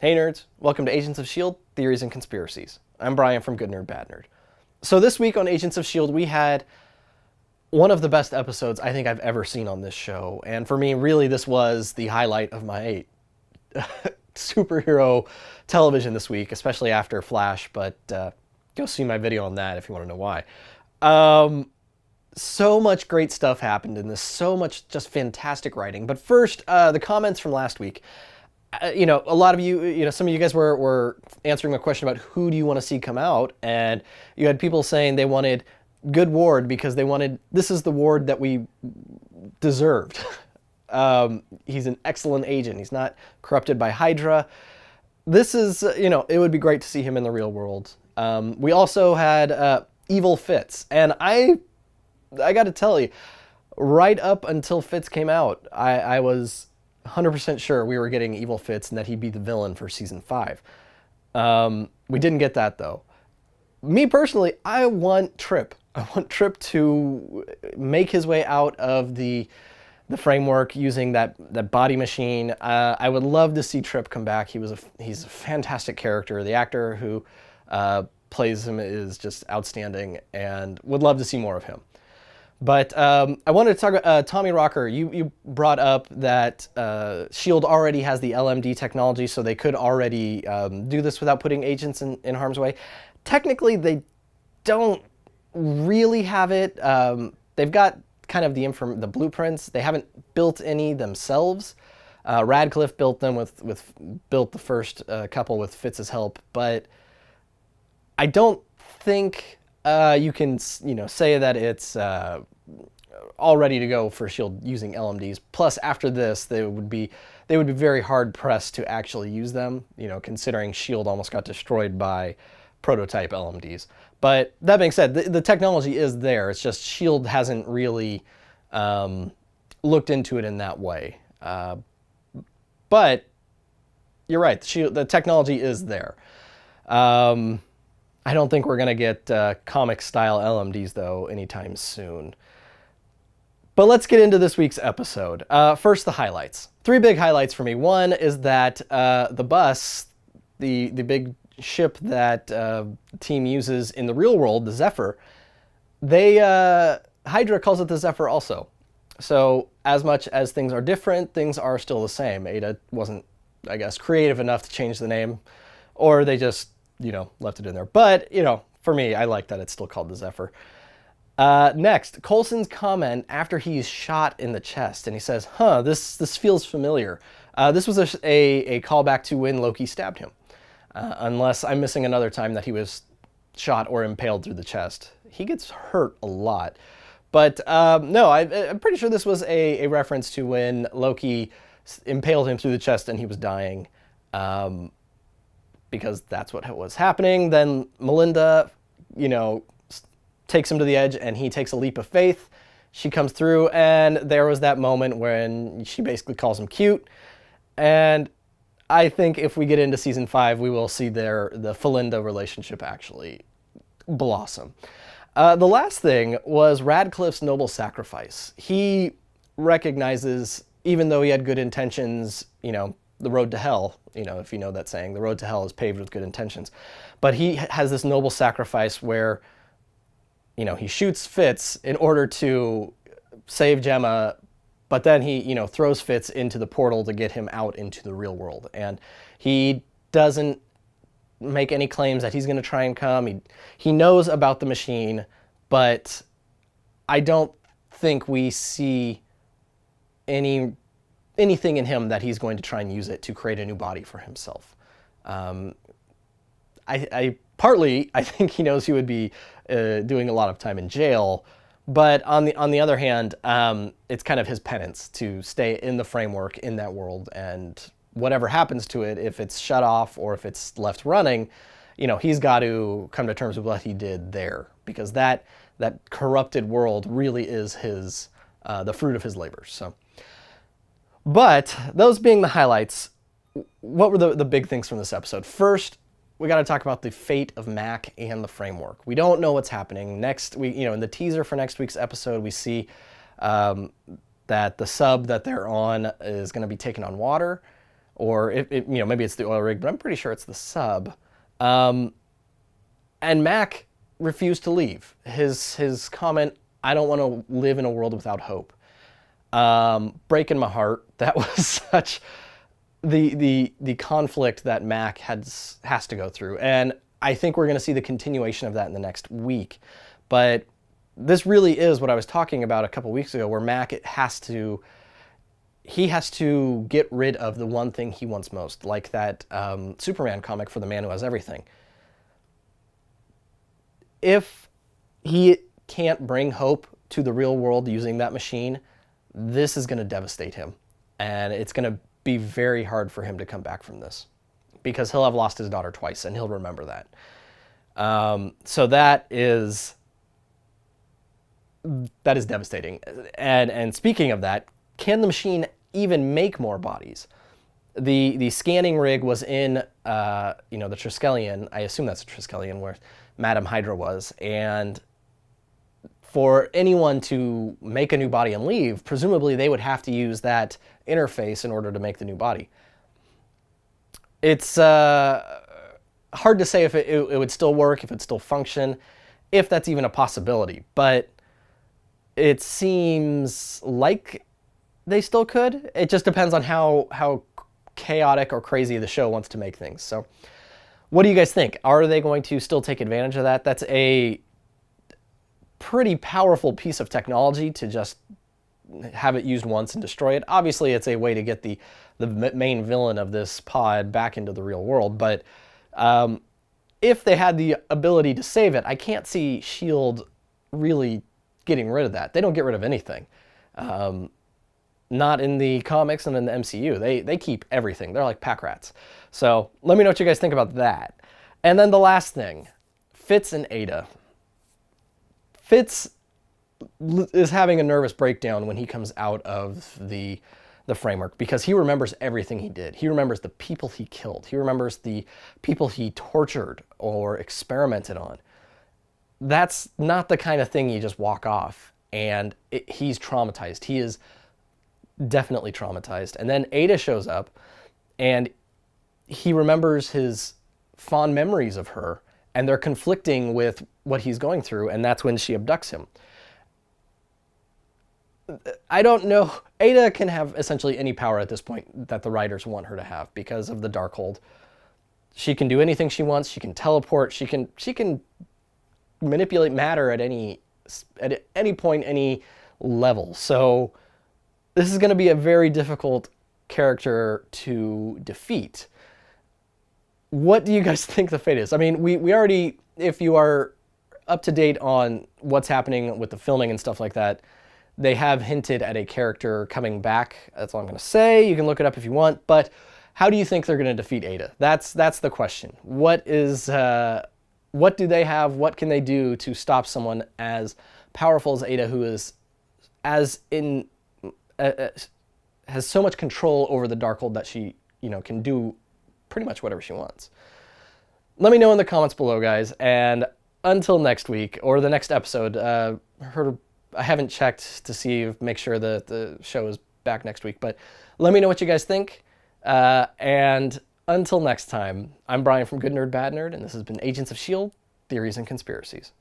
Hey nerds, welcome to Agents of S.H.I.E.L.D. Theories and Conspiracies. I'm Brian from Good Nerd Bad Nerd. So this week on Agents of S.H.I.E.L.D. we had one of the best episodes I think I've ever seen on this show. And for me, really, this was the highlight of my superhero television this week, especially after Flash, but go see my video on that if you want to know why. So much great stuff happened in this, so much just fantastic writing. But first, the comments from last week. A lot of you, some of you guys were answering a question about who do you want to see come out, and you had people saying they wanted good Ward because this is the Ward that we deserved. He's an excellent agent. He's not corrupted by Hydra. This is, it would be great to see him in the real world. We also had evil Fitz, and I got to tell you, right up until Fitz came out, I was 100% sure we were getting evil Fitz and that he'd be the villain for season 5. We didn't get that though. Me personally, I want Trip. I want Trip to make his way out of the framework using that body machine. I would love to see Trip come back. He's a fantastic character. The actor who plays him is just outstanding, and would love to see more of him. But I wanted to talk about Tommy Rocker. You brought up that S.H.I.E.L.D. already has the LMD technology, so they could already do this without putting agents in harm's way. Technically, they don't really have it. They've got kind of the blueprints. They haven't built any themselves. Radcliffe built them built the first couple with Fitz's help, but I don't think you can say that it's all ready to go for S.H.I.E.L.D. using LMDs. Plus, after this, they would be very hard pressed to actually use them. Considering S.H.I.E.L.D. almost got destroyed by prototype LMDs. But that being said, the technology is there. It's just S.H.I.E.L.D. hasn't really looked into it in that way. But you're right. The technology is there. I don't think we're going to get comic-style LMDs, though, anytime soon. But let's get into this week's episode. First, the highlights. 3 big highlights for me. One is that the bus, the big ship that the team uses in the real world, the Zephyr, Hydra calls it the Zephyr also. So as much as things are different, things are still the same. Ada wasn't, I guess, creative enough to change the name, or they just left it in there. But, for me, I like that it's still called the Zephyr. Next, Coulson's comment after he's shot in the chest, and he says, this feels familiar. This was a callback to when Loki stabbed him. Unless I'm missing another time that he was shot or impaled through the chest. He gets hurt a lot. But, no, I'm pretty sure this was a reference to when Loki impaled him through the chest and he was dying. Because that's what was happening. Then Melinda, takes him to the edge, and he takes a leap of faith. She comes through, and there was that moment when she basically calls him cute. And I think if we get into season 5, we will see the Felinda relationship actually blossom. The last thing was Radcliffe's noble sacrifice. He recognizes, even though he had good intentions, the road to hell, if you know that saying, the road to hell is paved with good intentions. But he has this noble sacrifice where, he shoots Fitz in order to save Gemma, but then he, throws Fitz into the portal to get him out into the real world. And he doesn't make any claims that he's going to try and come. He knows about the machine, but I don't think we see anything in him that he's going to try and use it to create a new body for himself. Partly, I think he knows he would be doing a lot of time in jail, but on the other hand, it's kind of his penance to stay in the framework in that world, and whatever happens to it, if it's shut off or if it's left running, he's got to come to terms with what he did there, because that corrupted world really is the fruit of his labors. So. But those being the highlights, what were the big things from this episode? First, we got to talk about the fate of Mac and the framework. We don't know what's happening. Next week, in the teaser for next week's episode, we see that the sub that they're on is going to be taken on water, or maybe it's the oil rig, but I'm pretty sure it's the sub. And Mac refused to leave. His comment, "I don't want to live in a world without hope." Breaking my heart. That was such the conflict that Mac has to go through. And I think we're going to see the continuation of that in the next week. But this really is what I was talking about a couple weeks ago, where Mac has to get rid of the one thing he wants most, like that Superman comic for the man who has everything. If he can't bring hope to the real world using that machine, this is going to devastate him. And it's going to be very hard for him to come back from this, because he'll have lost his daughter twice, and he'll remember that. So that is devastating. And speaking of that, can the machine even make more bodies? The scanning rig was in the Triskelion. I assume that's a Triskelion where Madame Hydra was. And for anyone to make a new body and leave, presumably they would have to use that interface in order to make the new body. It's hard to say if it would still work, if it'd still function, if that's even a possibility. But it seems like they still could. It just depends on how chaotic or crazy the show wants to make things. So what do you guys think? Are they going to still take advantage of that? That's a pretty powerful piece of technology to just have it used once and destroy it. Obviously, it's a way to get the main villain of this pod back into the real world. But if they had the ability to save it, I can't see S.H.I.E.L.D. really getting rid of that. They don't get rid of anything. Not in the comics and in the MCU. They keep everything. They're like pack rats. So let me know what you guys think about that. And then the last thing, Fitz and Ada. Fitz is having a nervous breakdown when he comes out of the framework, because he remembers everything he did. He remembers the people he killed. He remembers the people he tortured or experimented on. That's not the kind of thing you just walk off. And he's traumatized. He is definitely traumatized. And then Ada shows up, and he remembers his fond memories of her, and they're conflicting with what he's going through, and that's when she abducts him. I don't know. Ada can have essentially any power at this point that the writers want her to have because of the Darkhold. She can do anything she wants. She can teleport. She can manipulate matter at any point, any level. So this is going to be a very difficult character to defeat. What do you guys think the fate is? I mean, we already, if you are up to date on what's happening with the filming and stuff like that, they have hinted at a character coming back. That's all I'm going to say. You can look it up if you want. But how do you think they're going to defeat Ada? That's the question. What do they have? What can they do to stop someone as powerful as Ada, who is has so much control over the Darkhold that she can do pretty much whatever she wants? Let me know in the comments below, guys. And until next week or the next episode, I haven't checked to make sure that the show is back next week, but let me know what you guys think. And until next time, I'm Brian from Good Nerd, Bad Nerd, and this has been Agents of S.H.I.E.L.D. Theories and Conspiracies.